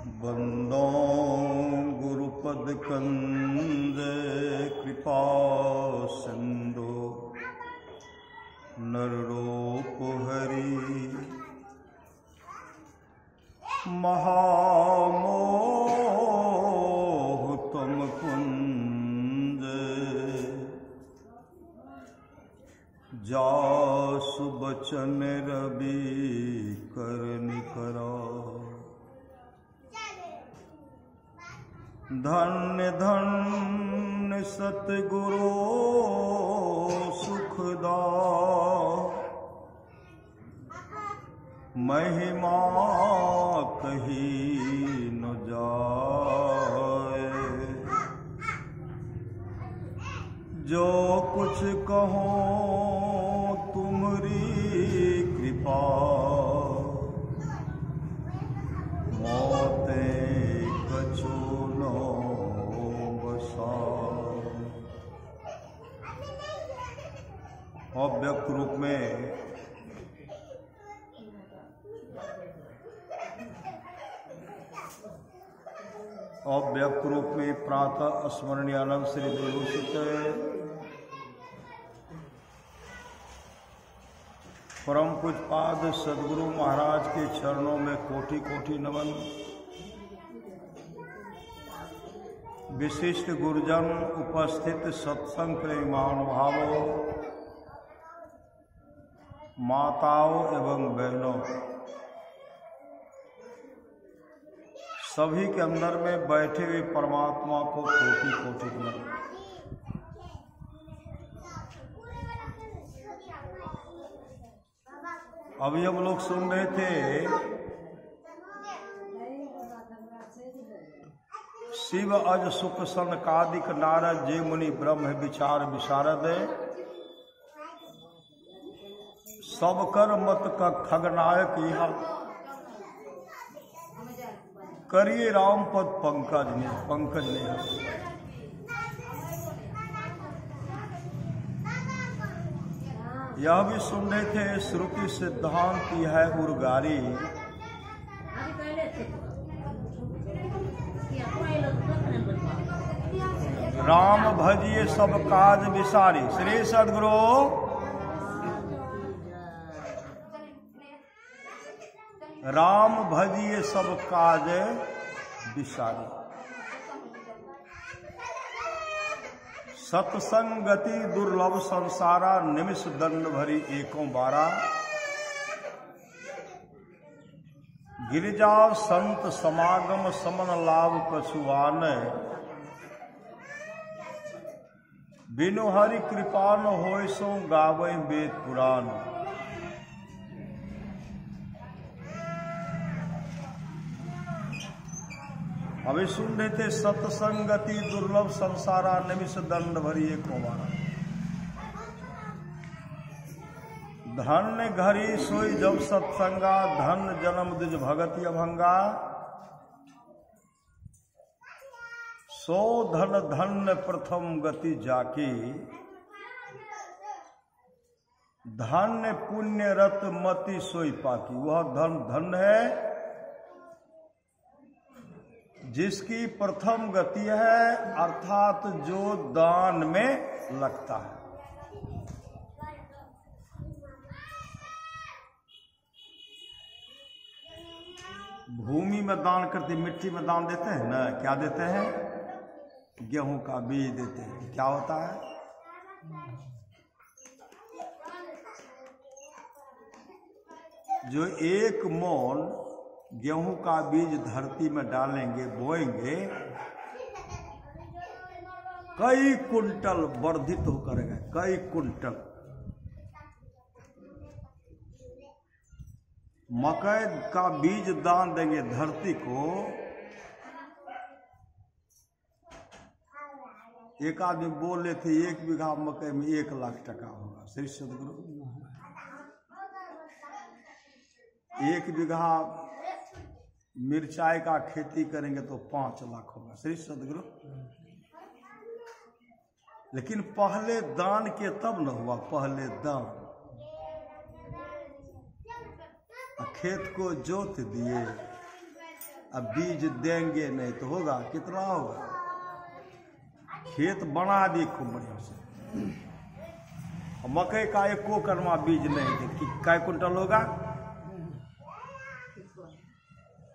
बंदो गुरुपद कंद कृपा सिंधु नररूप हरि महामोह तम कुंज जासु बचन रवि करनि करा। धन्य धन्य सतगुरु सुखदा महिमा कही न जाए। जो कुछ कहो तुम्हारी कृपा मोते कछु न बसा। अव्यक्त रूप में प्रातः स्मरणीय आनंद श्री विभूषित परम पूज्यपाद सद्गुरु महाराज के चरणों में कोटि कोटि नमन। विशिष्ट गुरुजन उपस्थित सत्संग प्रेमी महानुभावों, माताओं एवं बहनों, सभी के अंदर में बैठे हुए परमात्मा को कोटि कोटि नमन। अभी हम लोग सुन रहे थे शिव अज सुख सनकादिक नारद जे मुनि ब्रह्म विचार विशारद। सब कर मत का खगनायक यहाँ करिए राम पद पंकज ने। यह भी सुन रहे थे श्रुति सिद्धांत की है उर्गारी। राम भजिए सब काज विसारी। श्री सद्गुरु राम भजिए सब काज विसारी। सत्संगति दुर्लभ संसारा निमिष दंड भरी एकों बारा। गिरिजा संत समागम समन लाभ कछुआन। बिनु हरि कृपा न होय सो गावै वेद पुराण। अभी सुन रहे थे सत्संगति दुर्लभ संसारा निमिष दंड भरी एको बारा। धन्य घरी सोई जब सत्संगा धन जन्म द्विज भगति अभंगा। सो धन धन्य प्रथम गति जाकी। धन्य पुण्य रत मति सोई पाकी। वह धन धन्य है जिसकी प्रथम गति है, अर्थात जो दान में लगता है। भूमि में दान करते, मिट्टी में दान देते हैं ना, क्या देते हैं? गेहूं का बीज देते हैं। क्या होता है? जो एक मोल गेहूं का बीज धरती में डालेंगे, बोएंगे, कई कुंटल वर्धित होकर गए, कई कुंटल। मकई का बीज दान देंगे धरती को, एक आदमी बोल रहे थे 1 बीघा मकई में 1 लाख टका होगा। श्री सद्गुरु 1 बीघा मिर्चाई का खेती करेंगे तो 5 लाख होगा। श्री सद्गुरु। लेकिन पहले दान के तब न हुआ, पहले दान। खेत को जोत दिए, अब बीज देंगे नहीं तो होगा कितना होगा? खेत बना दिए खूब बढ़िया से, मकई का 1 करमा बीज नहीं दे, कै कुंटल होगा?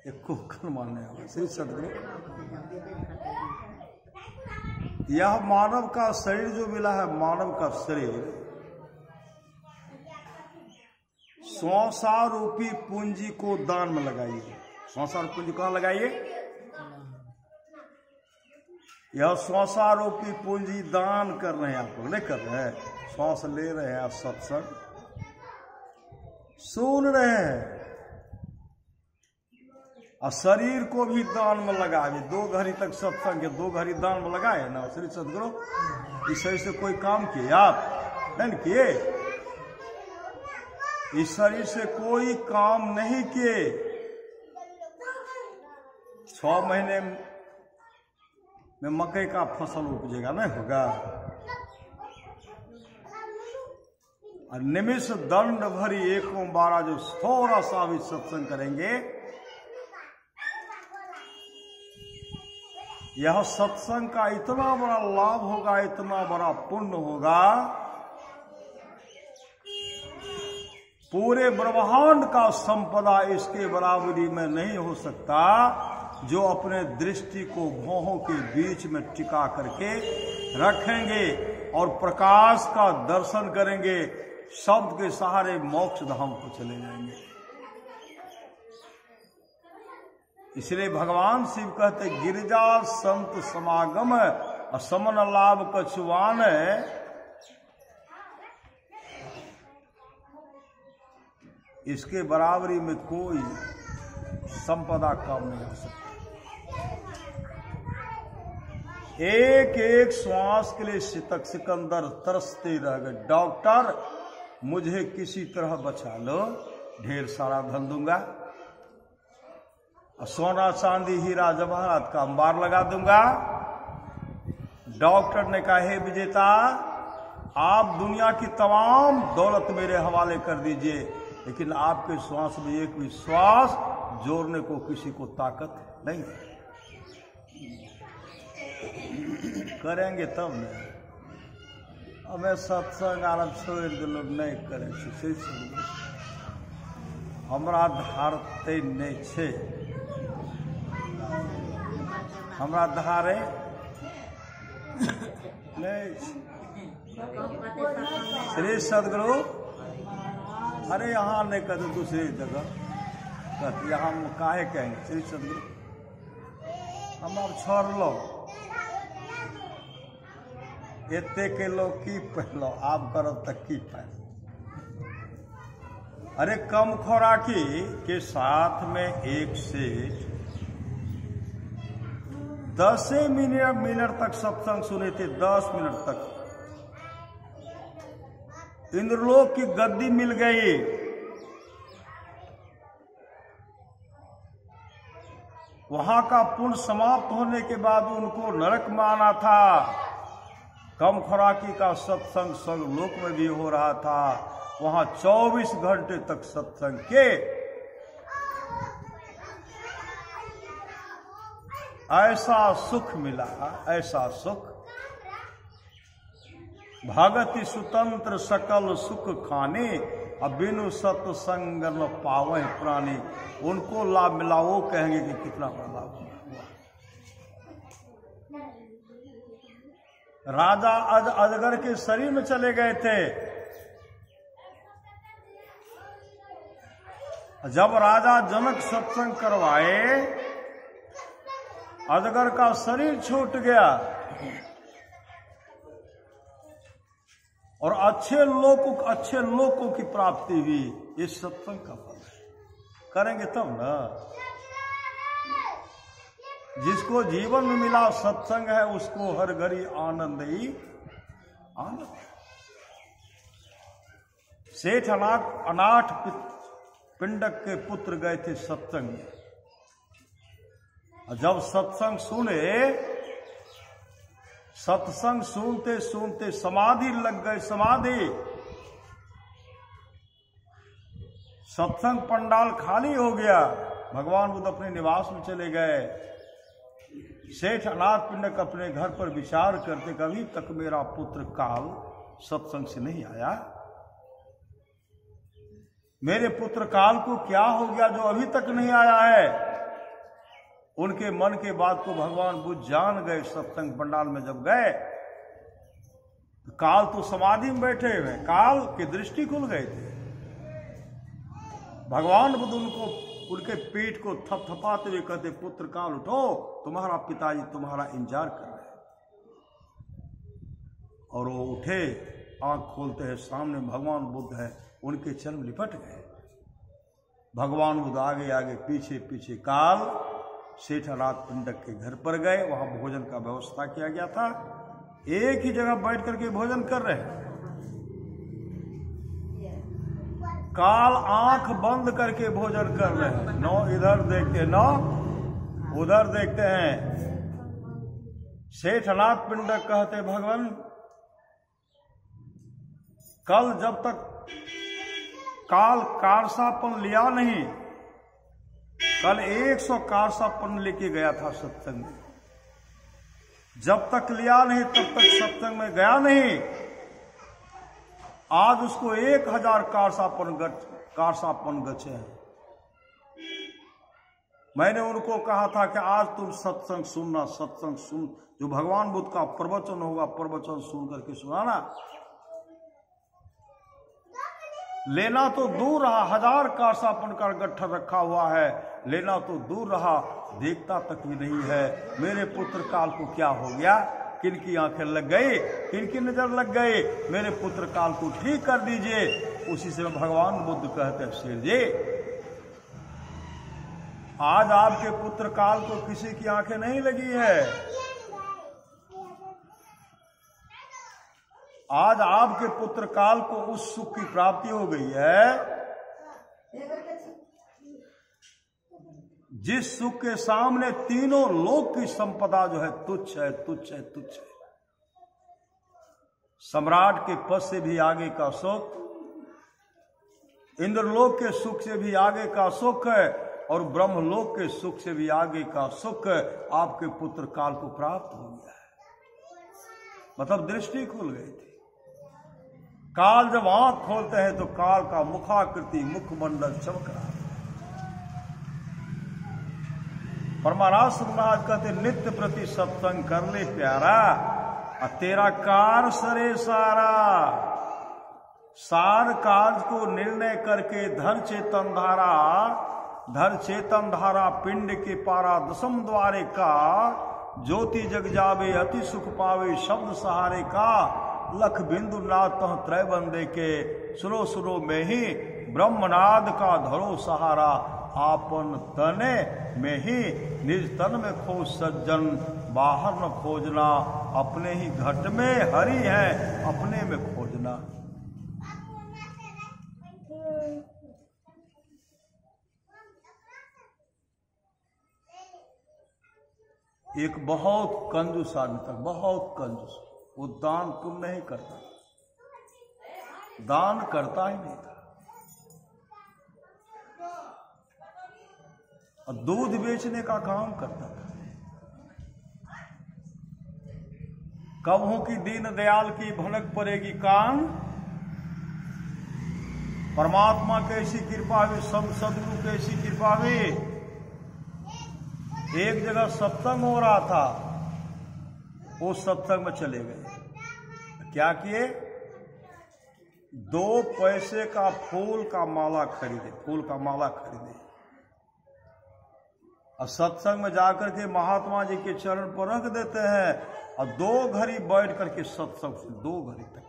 1 करमा नहीं होगा। श्री सदगुरु, यह मानव का शरीर जो मिला है, मानव का शरीर संसार रूपी पूंजी को दान में लगाइए। संसार पूंजी कहाँ लगाइए? यह संसार रूपी पूंजी दान कर रहे हैं, आप लोग नहीं कर रहे हैं। श्वास ले रहे हैं, सत्संग सुन रहे हैं, और शरीर को भी दान में लगाए। 2 घड़ी तक सत्संग के 2 घड़ी दान में लगाए ना श्री सदगुरु। इस शरीर से कोई काम किए आप? नहीं किए। इस शरीर से कोई काम नहीं किए। 6 महीने में मकई का फसल उपजेगा? नहीं होगा। और निमिष दंड भरी 1 जो थोड़ा सा भी सत्संग करेंगे, यह सत्संग का इतना बड़ा लाभ होगा, इतना बड़ा पुण्य होगा, पूरे ब्रह्मांड का संपदा इसके बराबरी में नहीं हो सकता, जो अपने दृष्टि को भौहों के बीच में टिका करके रखेंगे और प्रकाश का दर्शन करेंगे, शब्द के सहारे मोक्ष धाम को चले जाएंगे। इसलिए भगवान शिव कहते गिरिजा संत समागम समन लाभ कछुआन। इसके बराबरी में कोई संपदा काम नहीं हो सकता। एक श्वास के लिए सिकंदर तरसते रह गए, डॉक्टर मुझे किसी तरह बचा लो, ढेर सारा धन दूंगा, सोना चांदी हीरा जवाहरात का अंबार लगा दूंगा। डॉक्टर ने कहा, हे विजेता, आप दुनिया की तमाम दौलत मेरे हवाले कर दीजिए, लेकिन आपके श्वास में एक भी श्वास जोड़ने को किसी को ताकत नहीं। करेंगे तब नहीं। हमें सत्संग आरंभ छोड़ दिलो, नहीं करे हमरा धारते नहीं छे, हमरा धारे नहीं। श्री सदगुरु, अरे यहाँ नहीं कहते दूसरी जगह कहते, यहाँ हम काहे कहेंगे? श्री सदगुरु, हम अब छोड़ लो, एते के लोग की पहलो, आप करो तक की पहलो। अरे कम खुराकी के साथ में एक सेठ 10 मिनट तक सत्संग सुने थे, 10 मिनट तक। इंद्रलोक की गद्दी मिल गई। वहां का पुण्य समाप्त होने के बाद उनको नरक में आना था। कम खुराकी का सत्संग स्वर्गलोक में भी हो रहा था। वहां 24 घंटे तक सत्संग के ऐसा सुख मिला, ऐसा सुख। भगति सुतंत्र सकल सुख खाने, अब बिनु सत्संग न पावे प्राणी। उनको लाभ मिला, वो कहेंगे कि कितना बड़ा लाभ हुआ। राजा अजगर के शरीर में चले गए थे। जब राजा जनक सत्संग करवाए, अजगर का शरीर छूट गया और अच्छे लोगों की प्राप्ति हुई। ये सत्संग का फल है। करेंगे तब ना। जिसको जीवन में मिला सत्संग है, उसको हर घड़ी आनंद ही आनंद। सेठ अनाथ पिंडक के पुत्र गए थे सत्संग में। जब सत्संग सुनते सुनते समाधि लग गए। समाधि, सत्संग पंडाल खाली हो गया। भगवान बुद्ध अपने निवास में चले गए। सेठ अनाथ पिंडक अपने घर पर विचार करते कि अभी तक मेरा पुत्र काल सत्संग से नहीं आया, मेरे पुत्र काल को क्या हो गया जो अभी तक नहीं आया है। उनके मन के बात को भगवान बुद्ध जान गए। सत्संग पंडाल में जब गए, काल तो समाधि में बैठे हुए, काल की दृष्टि खुल गए थे। भगवान बुद्ध उनके पेट को थपथपाते हुए कहते, पुत्र काल उठो, तुम्हारा पिताजी तुम्हारा इंतजार कर रहे हैं। और वो उठे, आंख खोलते हैं, सामने भगवान बुद्ध है, उनके चरण लिपट गए। भगवान बुद्ध आगे आगे पीछे पीछे काल सेठ अनाथ पिंडक के घर पर गए। वहां भोजन का व्यवस्था किया गया था, एक ही जगह बैठ करके भोजन कर रहे हैं। काल आंख बंद करके भोजन कर रहे हैं, न इधर देखते न उधर देखते हैं। सेठ अनाथ पिंडक कहते, भगवान कल जब तक काल कारसापन लिया नहीं, कल 100 कारसापन लेके गया था सत्संग में, जब तक लिया नहीं तब तक सत्संग में गया नहीं। आज उसको 1000 कारसापन गचे हैं। मैंने उनको कहा था कि आज तुम सत्संग सुनना, सत्संग सुन, जो भगवान बुद्ध का प्रवचन होगा प्रवचन सुन करके सुनाना। लेना तो दूर रहा, 1000 कारसापन का गट्ठा रखा हुआ है, लेना तो दूर रहा, देखता तक भी नहीं है। मेरे पुत्र काल को क्या हो गया, किनकी आंखें लग गई, किनकी नजर लग गई, मेरे पुत्र काल को ठीक कर दीजिए। उसी से भगवान बुद्ध कहते हैं, शेर जी आज आपके पुत्र काल को किसी की आंखें नहीं लगी है, आज आपके पुत्र काल को उस सुख की प्राप्ति हो गई है जिस सुख के सामने तीनों लोक की संपदा जो है तुच्छ है, तुच्छ है, तुच्छ है। सम्राट के पद से भी आगे का सुख, इंद्रलोक के सुख से भी आगे का सुख है, और ब्रह्मलोक के सुख से भी आगे का सुख आपके पुत्र काल को प्राप्त हो गया है। मतलब दृष्टि खुल गई थी। काल जब आंख खोलते हैं तो काल का मुखाकृति, मुखमंडल चमक रहा है। परमारास महाराज कहते, नित्य प्रति सत्संग कर ले प्यारा, तेरा कार सरे सारा। सार कार्य को निर्णय करके धर चेतन धारा, धर चेतन धारा पिंड के पारा दसम द्वारे का, ज्योति जग जावे अति सुख पावे शब्द सहारे का, लख बिंदु नाद तह त्रय बंदे के, सुनो सुनो में ही ब्रह्मनाद का धरो सहारा, आपन तने में ही निज तन में खोज सज्जन, बाहर न खोजना, अपने ही घट में हरि है अपने में खोजना। एक बहुत कंजूस आदमी था, बहुत कंजूस, वो दान पुण्य नहीं करता, दान करता ही नहीं था, और दूध बेचने का काम करता था। कब हो कि दीन दयाल की भनक पड़ेगी कान, परमात्मा कैसी कृपा हुई, सदगुरु कैसी कृपा हुई। एक जगह सत्संग हो रहा था, वो सत्संग में चले गए। क्या किए, 2 पैसे का फूल का माला खरीदे, फूल का माला खरीदे, और सत्संग में जाकर के महात्मा जी के चरण पर रख देते हैं, और 2 घड़ी बैठ करके सत्संग से 2 घड़ी तक,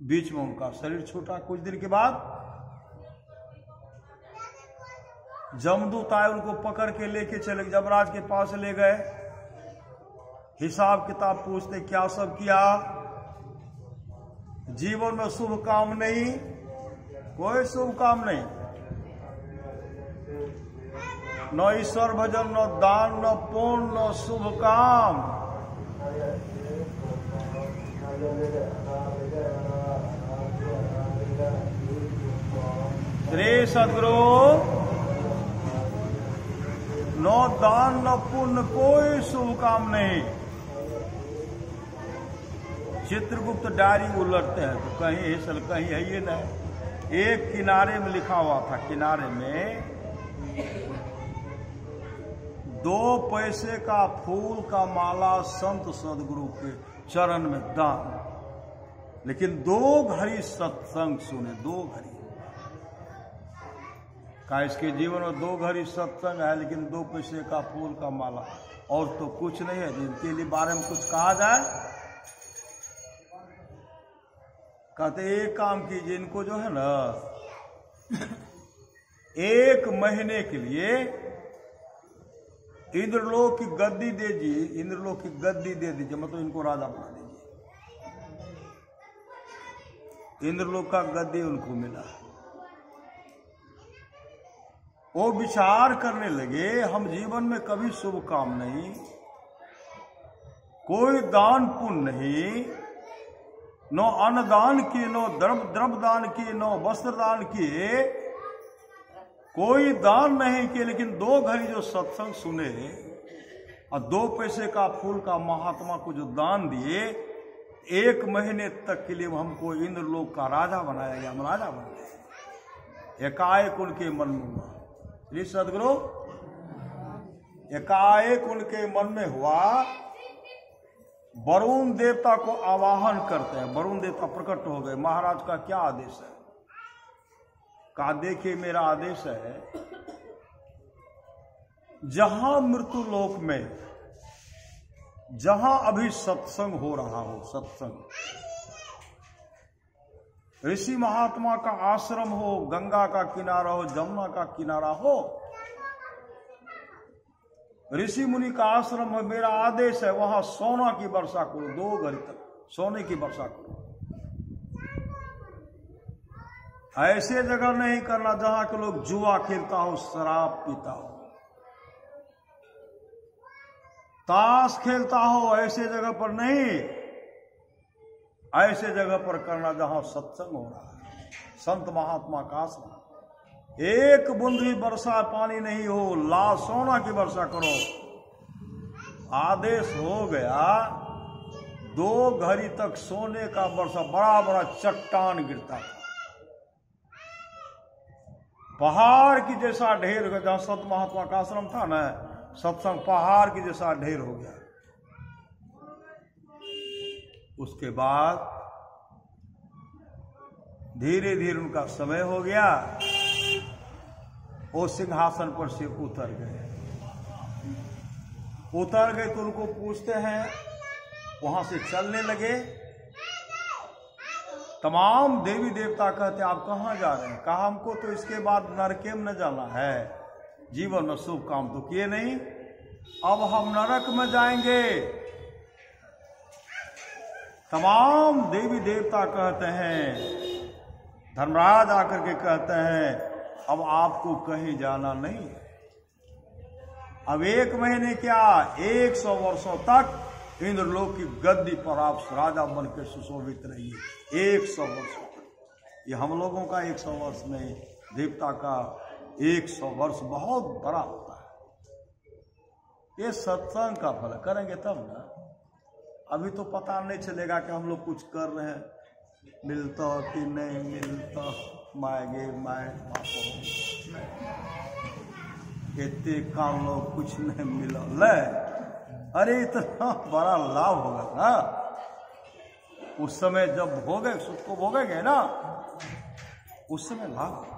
बीच में उनका शरीर छूटा। कुछ दिन के बाद जमदूत आए, उनको पकड़ के लेके चले, जमराज के पास ले गए, हिसाब किताब पूछते, क्या सब किया, जीवन में शुभ काम नहीं, कोई शुभ काम नहीं, न ईश्वर भजन, न दान, न पुण्य, न शुभ काम। रे सदगुरु, न दान न पुण्य कोई शुभ काम नहीं। चित्रगुप्त डायरी उलटते हैं तो कहीं सल कहीं है ये नहीं। एक किनारे में लिखा हुआ था, किनारे में 2 पैसे का फूल का माला संत सदगुरु के चरण में दान, लेकिन 2 घड़ी सत्संग सुने, 2 घड़ी का इसके जीवन में 2 घड़ी सत्संग है, लेकिन 2 पैसे का फूल का माला और तो कुछ नहीं है। जिनके लिए बारे में कुछ कहा जाए, कहते एक काम कीजिए, इनको जो है ना 1 महीने के लिए इंद्रलोक की गद्दी दे दीजिए, इंद्रलोक की गद्दी दे दीजिए, मतलब इनको राजा बना दीजिए। इंद्रलोक का गद्दी उनको मिला। वो विचार करने लगे, हम जीवन में कभी शुभ काम नहीं, कोई दान पुण्य नहीं, नो अन्नदान किए, नो द्रव्य दान किए, नो वस्त्र दान किए, कोई दान नहीं किए, लेकिन 2 घड़ी जो सत्संग सुने और 2 पैसे का फूल का महात्मा को जो दान दिए, 1 महीने तक के लिए हमको इंद्रलोक का राजा बनाया गया, हम राजा बन गए। एकाएक उनके मन में हुआ, श्री सदगुरु, एकाएक उनके मन में हुआ, वरुण देवता को आवाहन करते हैं। वरुण देवता प्रकट हो गए। महाराज का क्या आदेश है? कहा देखिए मेरा आदेश है, जहां मृत्यु लोक में, जहां अभी सत्संग हो रहा हो, सत्संग, ऋषि महात्मा का आश्रम हो, गंगा का किनारा हो, जमुना का किनारा हो, ऋषि मुनि का आश्रम है, मेरा आदेश है वहां सोना की वर्षा करो, 2 घड़ी तक सोने की वर्षा करो। ऐसे जगह नहीं करना जहां के लोग जुआ खेलता हो, शराब पीता हो, ताश खेलता हो, ऐसे जगह पर नहीं। ऐसे जगह पर करना जहां सत्संग हो रहा है, संत महात्मा का आश्रम। 1 बूंद भी वर्षा पानी नहीं हो, ला सोना की वर्षा करो। आदेश हो गया। 2 घड़ी तक सोने का वर्षा, बड़ा बड़ा चट्टान गिरता था, पहाड़ की जैसा ढेर हो गया। जहां संत महात्मा का आश्रम था ना, सत्संग पहाड़ की जैसा ढेर हो गया। उसके बाद धीरे धीरे उनका समय हो गया, वो सिंहासन पर से उतर गए। तो उनको पूछते हैं, वहां से चलने लगे। तमाम देवी देवता कहते आप कहां जा रहे हैं? कहा हमको तो इसके बाद नरके में न जाना है, जीवन में शुभ काम तो किए नहीं, अब हम नरक में जाएंगे। तमाम देवी देवता कहते हैं, धर्मराज आकर के कहते हैं अब आपको कहीं जाना नहीं है। अब 1 महीने क्या, 100 वर्षों तक इंद्रलोक की गद्दी पर आप राजा बनकर सुशोभित रहिए। 100 वर्षों तक। ये हम लोगों का 100 वर्ष नहीं, देवता का 100 वर्ष बहुत बड़ा होता है। ये सत्संग का फल करेंगे तब ना। अभी तो पता नहीं चलेगा कि हम लोग कुछ कर रहे हैं, मिलता कि नहीं मिलता, माएगे माए कहते काम लोग कुछ नहीं मिला ले। अरे इतना बड़ा लाभ होगा ना उस समय जब भोगे, सुख को भोगेंगे ना, उस समय लाभ होगा।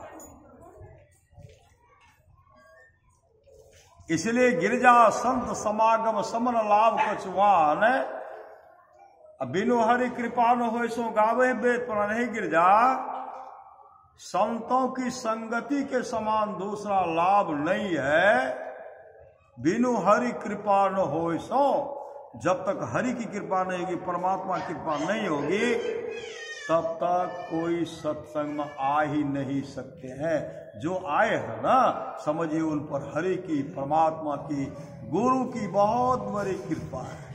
इसलिए गिरजा संत समागम समन लाभ कछुआन, बिनु हरि कृपा न हो सो गावे वेद पर नहीं। गिरजा संतों की संगति के समान दूसरा लाभ नहीं है। बिनु हरि कृपा न हो सो, जब तक हरि की कृपा नहीं होगी, परमात्मा की कृपा नहीं होगी, तब तक कोई सत्संग में आ ही नहीं सकते हैं। जो आए हैं ना, समझिए उन पर हरि की, परमात्मा की, गुरु की बहुत बड़ी कृपा है।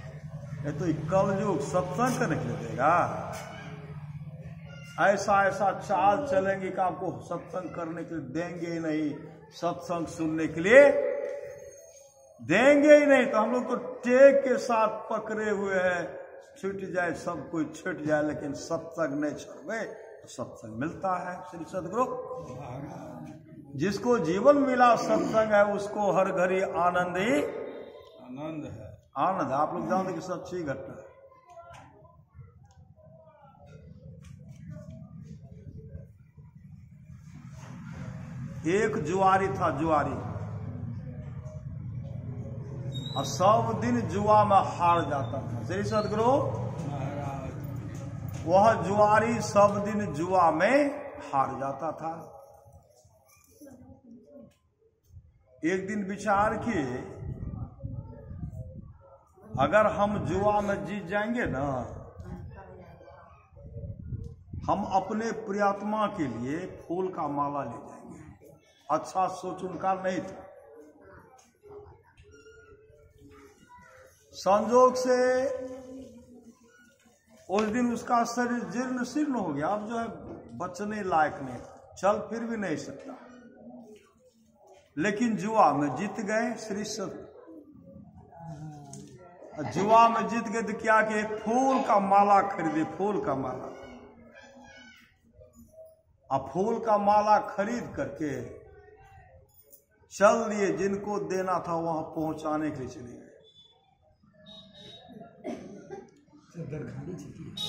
ये तो कलयुग सत्संग करने के लिए देगा। ऐसा ऐसा चाल चलेंगे कि आपको सत्संग करने के लिए देंगे ही नहीं, सत्संग सुनने के लिए देंगे ही नहीं। तो हम लोग तो टेक के साथ पकड़े हुए हैं, छूट जाए सब कुछ छूट जाए, लेकिन सत्संग नहीं छोड़े तो सत्संग मिलता है। श्री सद्गुरु जिसको जीवन मिला सत्संग है, उसको हर घड़ी आनंद ही आनंद है, आनंद। आप लोग जानते कि सच्ची घटना है। एक जुआरी था, जुआरी, और सब दिन जुआ में हार जाता था। श्री सद्गुरु वह जुआरी सब दिन जुआ में हार जाता था। एक दिन विचार किए, अगर हम जुआ में जीत जाएंगे ना, हम अपने प्रियात्मा के लिए फूल का माला ले जाएंगे। अच्छा सोच उनका नहीं था। संजोग से उस दिन उसका शरीर जीर्ण शीर्ण हो गया, अब जो है बचने लायक नहीं, चल फिर भी नहीं सकता। लेकिन जुआ में जीत गए। श्री सत जुआ में जीत गए तो क्या कि एक फूल का माला खरीदे, फूल का माला। अब फूल का माला खरीद करके चल दिए, जिनको देना था वहां पहुंचाने के लिए चले गए।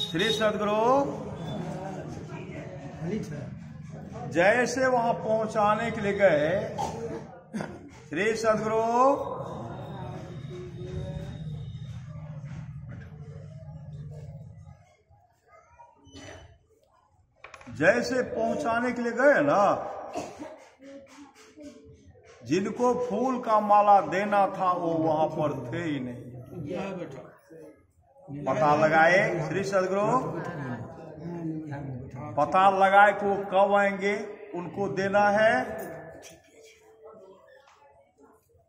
श्री सद्गुरु जैसे वहां पहुंचाने के लिए गए, श्री सद्गुरु जैसे पहुंचाने के लिए गए ना, जिनको फूल का माला देना था वो वहां पर थे ही नहीं। पता लगाए श्री सद्गुरु, पता लगाए कि वो कब आएंगे, उनको देना है।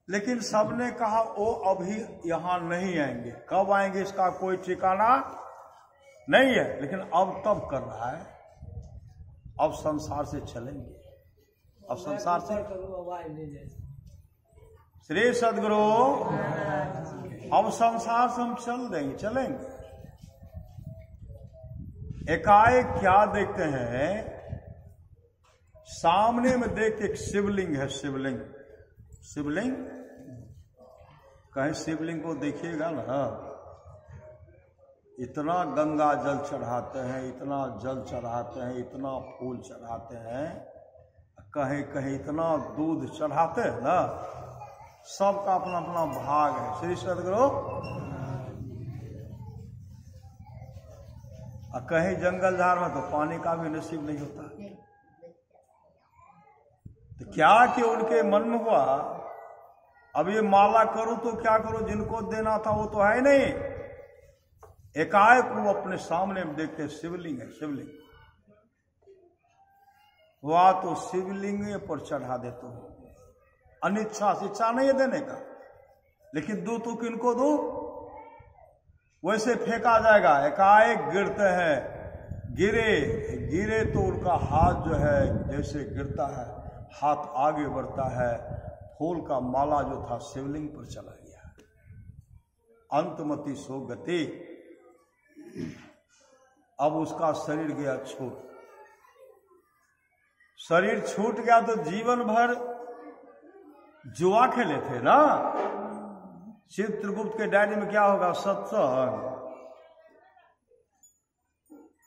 लेकिन सबने कहा वो अभी यहां नहीं आएंगे, कब आएंगे इसका कोई ठिकाना नहीं है। लेकिन अब तब कर रहा है, अब संसार से चलेंगे, अब संसार से। श्री सद्गुरु अब संसार से हम चल देंगे, चलेंगे। एकाएक क्या देखते हैं, सामने में देख एक शिवलिंग है, शिवलिंग, शिवलिंग। कहीं शिवलिंग को देखिएगा ना, इतना गंगा जल चढ़ाते हैं, इतना जल चढ़ाते हैं, इतना फूल चढ़ाते हैं, कहीं कहीं इतना दूध चढ़ाते हैं ना। सबका अपना अपना भाग है। श्री सद्गुरु कहीं जंगल झाड़ में तो पानी का भी नसीब नहीं होता। तो क्या कि उनके मन में हुआ, अब ये माला करूं तो क्या करूं, जिनको देना था वो तो है नहीं। एकाएक वो अपने सामने में देखते शिवलिंग है, शिवलिंग। वह तो शिवलिंग पर चढ़ा देते हो, अनिच्छा से, इच्छा नहीं है देने का, लेकिन दो तो किनको दो, वैसे फेंका जाएगा। एकाएक गिरते हैं, गिरे गिरे तो उनका हाथ जो है जैसे गिरता है, हाथ आगे बढ़ता है, फूल का माला जो था शिवलिंग पर चला गया। अंतमति सो गति। अब उसका शरीर गया छूट। शरीर छूट गया तो जीवन भर जुआ खेले थे ना। चित्रगुप्त के डायरी में क्या होगा, सत्संग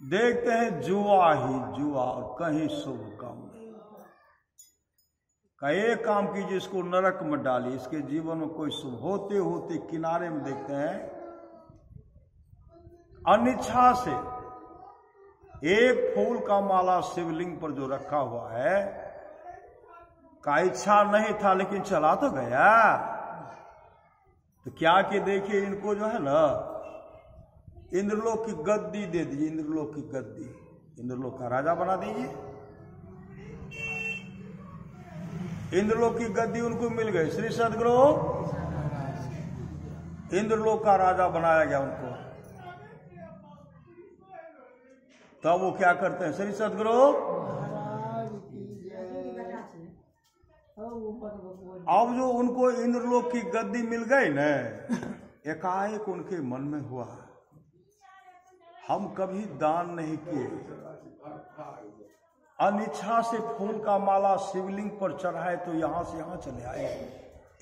देखते हैं, जुआ ही जुआ, और कहीं शुभ काम नहीं। का एक काम कीजिए, इसको नरक में डालिए, इसके जीवन में कोई शुभ। होते होते किनारे में देखते हैं, अनिच्छा से एक फूल का माला शिवलिंग पर जो रखा हुआ है, का इच्छा नहीं था लेकिन चला तो गया। तो क्या कि देखिए, इनको जो है ना इंद्रलोक की गद्दी दे दीजिए, इंद्रलोक की गद्दी, इंद्रलोक का राजा बना दीजिए। इंद्रलोक की गद्दी उनको मिल गई। श्री सद्गुरु इंद्रलोक का राजा बनाया गया उनको। तब वो क्या करते हैं, श्री सदगुरु अब जो उनको इंद्रलोक की गद्दी मिल गई न, एकाएक उनके मन में हुआ हम कभी दान नहीं किए, अनिच्छा से फूल का माला शिवलिंग पर चढ़ाए तो यहां से यहां चले आए।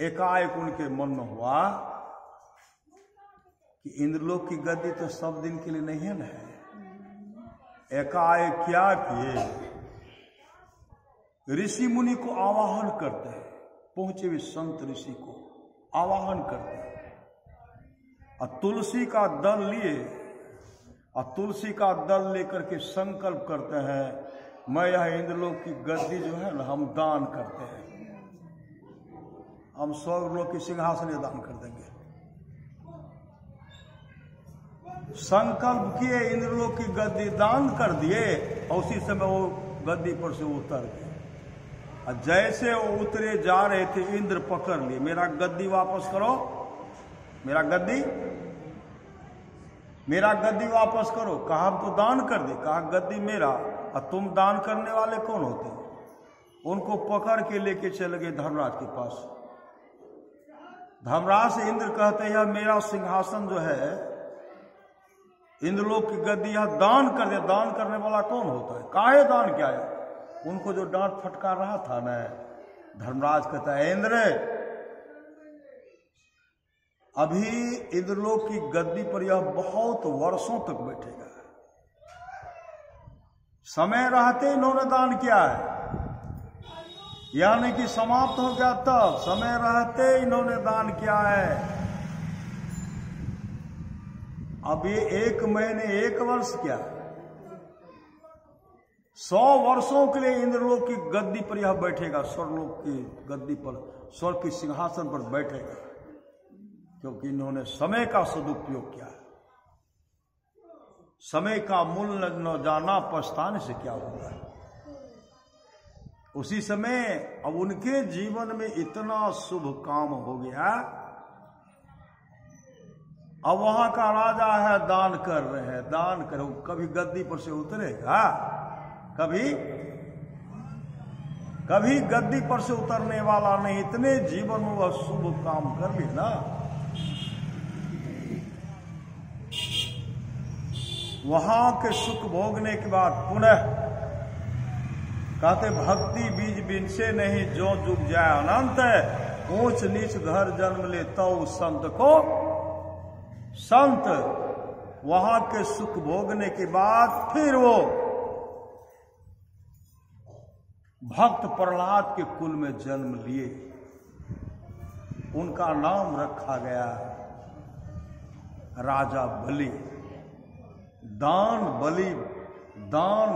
एकाएक उनके मन में हुआ कि इंद्रलोक की गद्दी तो सब दिन के लिए नहीं है ना। एकाएक क्या किए, ऋषि मुनि को आवाहन करते हैं, पहुंचे हुए संत ऋषि को आवाहन करते हैं और तुलसी का दल लिए और तुलसी का दल लेकर के संकल्प करते हैं, मैं यह इंद्रलोक की गद्दी जो है ना हम दान करते हैं, हम स्वर्गलोक की सिंहासन दान कर देंगे। संकल्प किए, इंद्रलोक की गद्दी दान कर दिए और उसी समय वो गद्दी पर से उतर गए। और जैसे वो उतरे जा रहे थे, इंद्र पकड़ लिए, मेरा गद्दी वापस करो, मेरा गद्दी वापस करो। कहा हम तो दान कर दे, कहा गद्दी मेरा और तुम दान करने वाले कौन होते? उनको पकड़ के लेके चले गए धर्मराज के पास। धर्मराज से इंद्र कहते हैं, यह मेरा सिंहासन जो है, इंद्रलोक की गद्दी यह दान कर दे। दान करने वाला कौन होता है? काहे दान क्या है? उनको जो डांट फटकार रहा था ना, धर्मराज कहता है, इंद्र अभी इंद्रलोक की गद्दी पर यह बहुत वर्षों तक बैठेगा, समय रहते इन्होंने दान किया है, यानी कि समाप्त हो गया तब, समय रहते इन्होंने दान किया है। अब ये 1 महीने 1 वर्ष क्या, 100 वर्षों के लिए इंद्रलोक की गद्दी पर यह बैठेगा, स्वर्गलोक की गद्दी पर, स्वर्ग की सिंहासन पर बैठेगा, क्योंकि इन्होंने समय का सदुपयोग किया। समय का मूल्य न जाना, पछताने से क्या होगा। उसी समय अब उनके जीवन में इतना शुभ काम हो गया, अब वहां का राजा है, दान कर रहे हैं, दान करो, कभी गद्दी पर से उतरेगा, कभी गद्दी पर से उतरने वाला नहीं। इतने जीवन में वह शुभ काम कर लिए ना, वहां के सुख भोगने के बाद पुनः कहते भक्ति बीज बिन से नहीं, जो जुग जाए अनंत, ऊंच नीच घर जन्म ले तो संत को संत। वहां के सुख भोगने के बाद फिर वो भक्त प्रहलाद के कुल में जन्म लिए, उनका नाम रखा गया राजा बलि। दान बलि, दान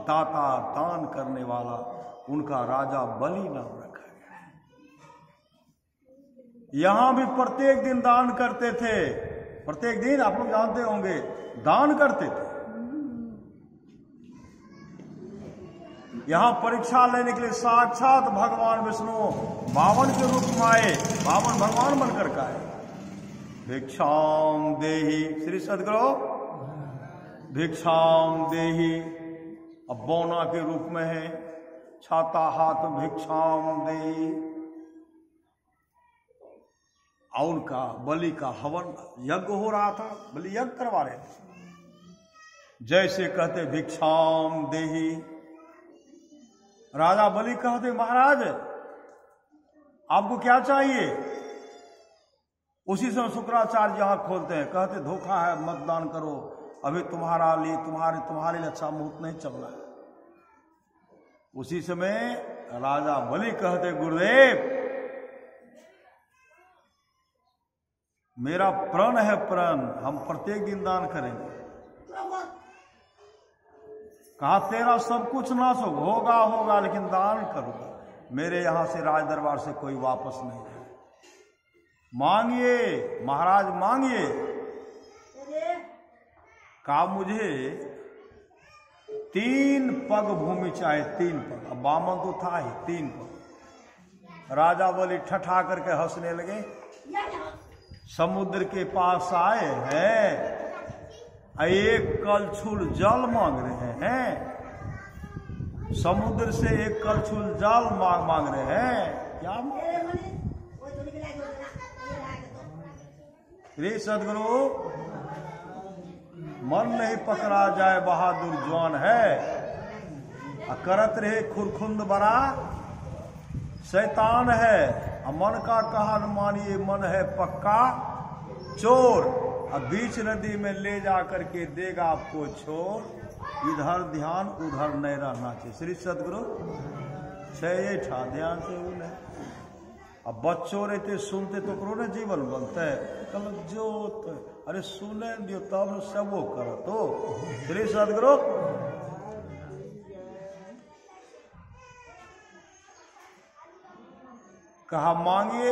दाता, दान करने वाला, उनका राजा बलि नाम रखा गया। यहां भी प्रत्येक दिन दान करते थे, प्रत्येक दिन आप लोग जानते होंगे दान करते थे। यहां परीक्षा लेने के लिए साक्षात भगवान विष्णु बावन के रूप में आए, बावन भगवान बनकर के आए। भिक्षाम देहि, श्री सदगुरु भिक्षाम देहि, अब बौना के रूप में है, छाता हाथ भिक्षाम देहि। और उनका बलि का हवन यज्ञ हो रहा था, बलि यज्ञ करवा रहे थे। जैसे कहते भिक्षाम देहि, राजा बलि कहते महाराज आपको क्या चाहिए? उसी समय शुक्राचार्य यहां खोलते हैं, कहते धोखा है, मतदान करो, अभी तुम्हारे लिए अच्छा मुहूर्त नहीं चल रहा है। उसी समय राजा बलि कहते गुरुदेव मेरा प्रण है, प्रण, हम प्रत्येक दिन दान करेंगे। कहा तेरा सब कुछ नाश होगा, लेकिन दान करूंगा। मेरे यहां से राज दरबार से कोई वापस नहीं है। मांगिए महाराज मांगिए। कहा मुझे 3 पग भूमि चाहे, 3 पग। अब बामन तो था ही, 3 पग। राजा बलि ठठा करके हंसने लगे। समुद्र के पास आए हैं एक कलछुल जल मांग रहे हैं, समुद्र से एक कलछुल जल मांग रहे हैं। क्या रे सदगुरु, मन नहीं पकड़ा जाए बहादुर जवान है, करत रहे खुरखुंद बड़ा शैतान है। मन का कहा न मानिए, मन है पक्का चोर, अब बीच नदी में ले जा करके देगा आपको छोड़। इधर ध्यान उधर नहीं रहना चाहिए। श्री सदगुरु छे ठा ध्यान से उन्हें। अब बच्चों रहते सुनते तो करो ना जीवन बनता है। कल जो तो, अरे सुने जो तब सब वो करो तो। श्री सदगुरु कहा मांगिए,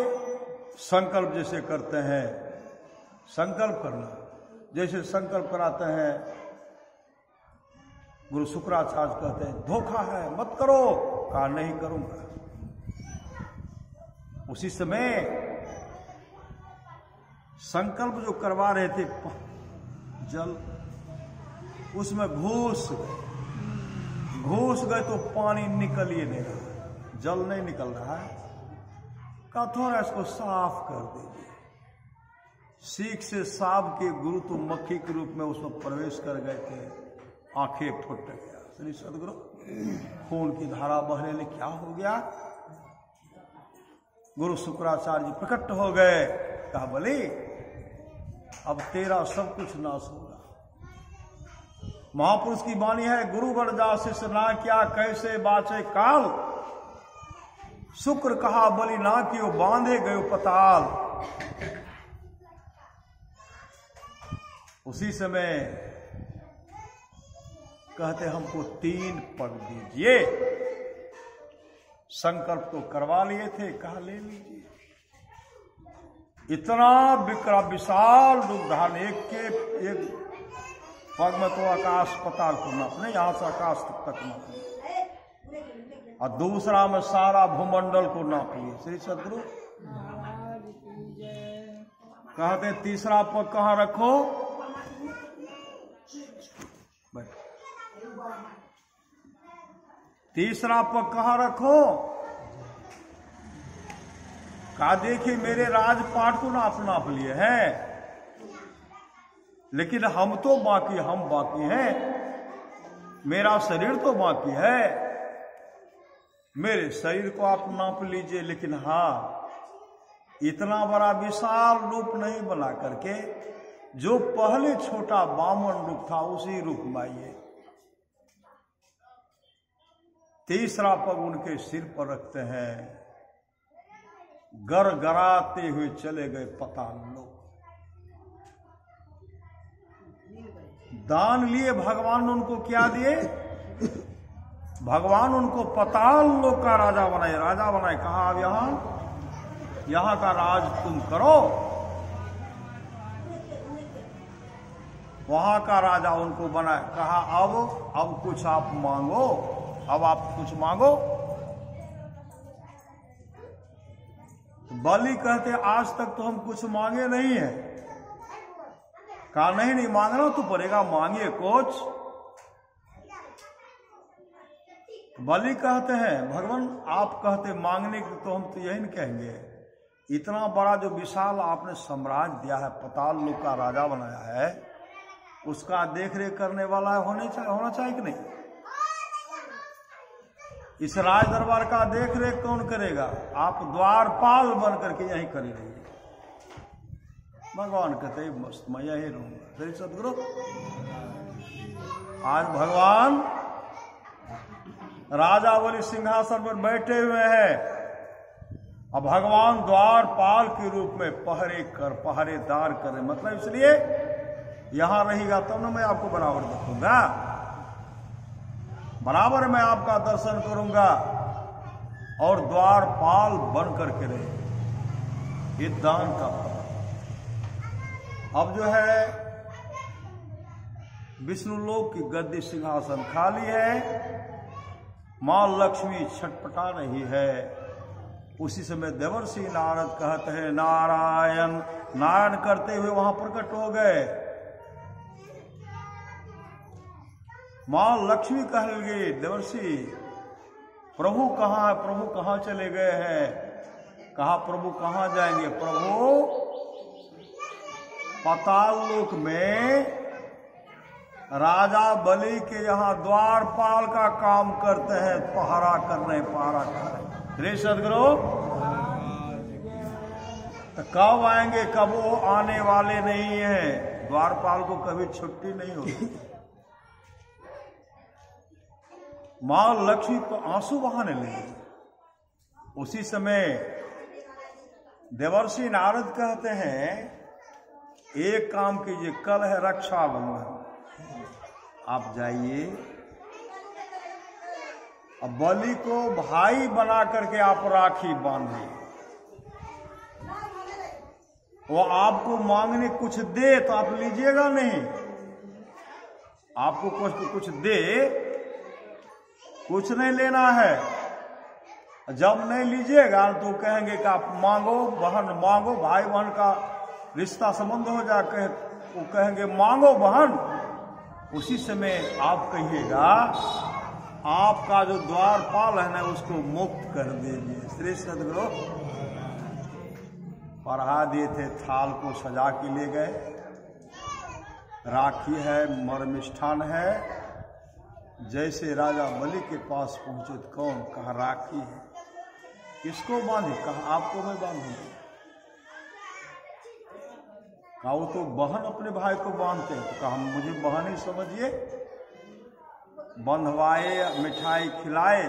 संकल्प जैसे करते हैं, संकल्प करना जैसे संकल्प कराते हैं। गुरु शुक्राचार्य कहते हैं धोखा है मत करो, कहा नहीं करूंगा। उसी समय संकल्प जो करवा रहे थे जल, उसमें घुस गए तो पानी निकल ही नहीं रहा, जल नहीं निकल रहा है। कहा थोड़ा इसको साफ कर दीजिए। सीख से सांप के गुरु तो मक्खी के रूप में उसमें प्रवेश कर गए थे, आंखें फुट गया। श्री सदगुरु खून की धारा बहने लगी, क्या हो गया? गुरु शुक्राचार्य जी प्रकट हो गए। कहा बोले अब तेरा सब कुछ नाश होगा। महापुरुष की वाणी है, गुरु बन जा शिष्य ना क्या, कैसे बाचे काल। शुक्र कहा बलि ना कियो, बांधे गयो पताल। उसी समय कहते हमको 3 पग दीजिए। संकल्प तो करवा लिए थे, कहा ले लीजिए। इतना विशाल रूप धारण, एक पग में तो आकाश पताल को नापने, यहां से आकाश तक नापने, और दूसरा में सारा भूमंडल को नाप लिए। श्री सदगुरु कहते तीसरा पग कहां रखो? तीसरा पग कहां रखो? कहा देखिए मेरे राजपाट को नाप लिए हैं, लेकिन हम बाकी हैं। मेरा शरीर तो बाकी है, मेरे शरीर को आप नाप लीजिए, लेकिन हाँ इतना बड़ा विशाल रूप नहीं बना करके, जो पहले छोटा बामन रूप था उसी रूप में आइए। तीसरा पग उनके सिर पर रखते हैं, गड़गड़ाते हुए चले गए पताल लोक। दान लिए भगवान ने उनको क्या दिए? भगवान उनको पताल लोक का राजा बनाए। कहा अब यहां का राज तुम करो। वहां का राजा उनको बनाए। कहा अब कुछ आप मांगो, अब आप कुछ मांगो। बलि कहते आज तक तो हम कुछ मांगे नहीं है। कहा नहीं मांगना तो पड़ेगा, मांगिए कुछ। बलि कहते हैं भगवान आप कहते मांगने की, तो हम तो यही नहीं कहेंगे। इतना बड़ा जो विशाल आपने साम्राज्य दिया है, पताल लोक का राजा बनाया है, उसका देख रेख करने वाला होना चाहिए कि नहीं? इस राज दरबार का देख रेख कौन करेगा? आप द्वारपाल बन करके यहीं खड़े रहिए। भगवान कहते मस्त मैं यही रहूंगा। श्री सदगुरु आज भगवान राजा बलि सिंहासन पर बैठे हुए हैं, अब भगवान द्वारपाल के रूप में पहरेदार करें। मतलब इसलिए यहां रहेगा तब ना मैं आपको बराबर देखूंगा, बराबर मैं आपका दर्शन करूंगा, और द्वारपाल बन करके रहे। ये दान का फल। अब जो है विष्णुलोक की गद्दी सिंहासन खाली है, मां लक्ष्मी छटपटा रही है। उसी समय देवर्षि नारद कहते हैं नारायण। नारायण करते हुए वहां प्रकट हो गए। मां लक्ष्मी कहने लगी, देवर्षि प्रभु कहाँ है, प्रभु कहाँ चले गए हैं? कहा प्रभु कहाँ जाएंगे? प्रभु पाताल लोक में राजा बलि के यहाँ द्वारपाल का काम करते हैं, पहरा कर रहे रे सदगुरु। तो कब आएंगे? कब वो आने वाले नहीं है। द्वारपाल को कभी छुट्टी नहीं होती। मां लक्ष्मी तो आंसू बहाने लगी। उसी समय देवर्षि नारद कहते हैं, एक काम कीजिए, कल है रक्षाबंधन, आप जाइए, अब बलि को भाई बना करके आप राखी बांधिए, वो आपको मांगने कुछ दे तो आप लीजिएगा नहीं, आपको कुछ दे, कुछ नहीं लेना है। जब नहीं लीजिएगा तो कहेंगे कि आप मांगो बहन, मांगो, भाई बहन का रिश्ता संबंध हो जाए, वो कहेंगे मांगो बहन। उसी समय आप कहिएगा आपका जो द्वारपाल है ना उसको मुक्त कर दीजिए। श्री सदगुरु पढ़ा दिए थे, थाल को सजा के ले गए, राखी है, मरमिष्ठान है। जैसे राजा बलि के पास पहुंचे तो कौन? कहा राखी है, किसको बांधे? कहा आपको मैं बांधूंगा। कहा वो तो बहन अपने भाई को बांधते हैं। तो कहा मुझे बहन ही समझिए। बंधवाए, मिठाई खिलाए,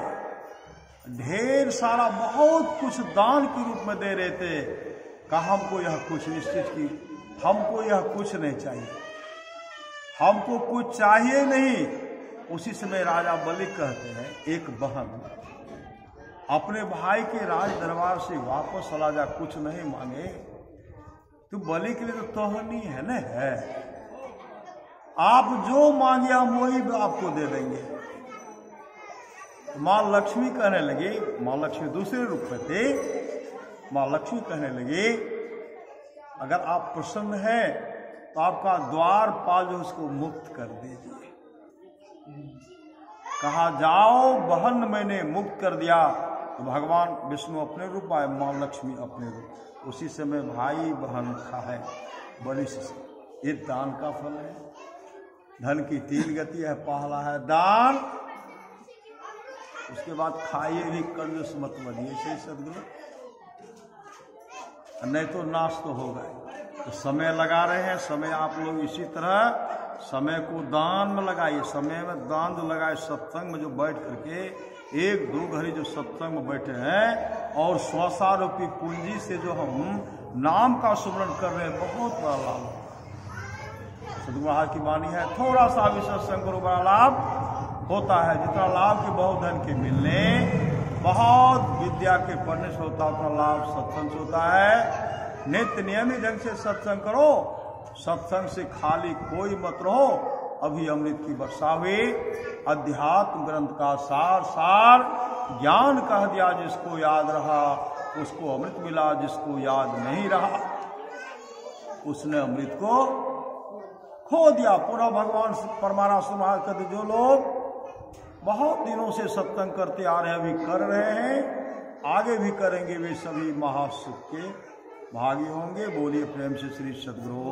ढेर सारा बहुत कुछ दान के रूप में दे रहे थे। कहा हमको यह कुछ, इस चीज की हमको यह कुछ नहीं चाहिए, हमको कुछ चाहिए नहीं। उसी समय राजा बलि कहते हैं, एक बहन अपने भाई के राज दरबार से वापस चला जा, कुछ नहीं मांगे, तो बलि के लिए तो तोहनी है न है, आप जो मांगे हम वही आपको दे देंगे। मां लक्ष्मी कहने लगी, मां लक्ष्मी दूसरे रूप में थे, मां लक्ष्मी कहने लगी अगर आप प्रसन्न हैं तो आपका द्वारपाल जो उसको मुक्त कर दीजिए। कहा जाओ बहन मैंने मुक्त कर दिया। तो भगवान विष्णु अपने रूप आए, मां लक्ष्मी अपने रूप। उसी समय भाई बहन खाए बलि से, ये दान का फल है। धन की तीन गति है, पहला है दान, उसके बाद खाइए भी, कंजूस मत बनिए। सही सदगुरु, नहीं तो नाश तो होगा। तो समय लगा रहे हैं, समय आप लोग इसी तरह समय को दान में लगाइए। समय में दान जो लगाए, सत्संग में जो बैठ करके एक दो घड़ी जो सत्संग में बैठे हैं और 100 रूपी पूंजी से जो हम नाम का सुमरण कर रहे हैं, बहुत बड़ा लाभ सदगुरु महाराज की वाणी है। थोड़ा सा भी सत्संग करो, बड़ा लाभ होता है। जितना लाभ के बहुत धन के मिलने, बहुत विद्या के पढ़ने से होता, उतना लाभ सत्संग से होता है। नित्य नियमित ढंग से सत्संग करो, सत्संग से खाली कोई मत रहो। अभी अमृत की वर्षा हुई, अध्यात्म ग्रंथ का सार ज्ञान कह दिया। जिसको याद रहा उसको अमृत मिला, जिसको याद नहीं रहा उसने अमृत को खो दिया। पूरा भगवान परमाराश्र महाराज कहते, जो लोग बहुत दिनों से सत्संग करते आ रहे हैं, अभी कर रहे हैं, आगे भी करेंगे, वे सभी महासुख के भागी होंगे। बोलिए प्रेम से श्री सद्गुरु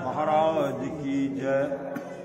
महाराज की जय।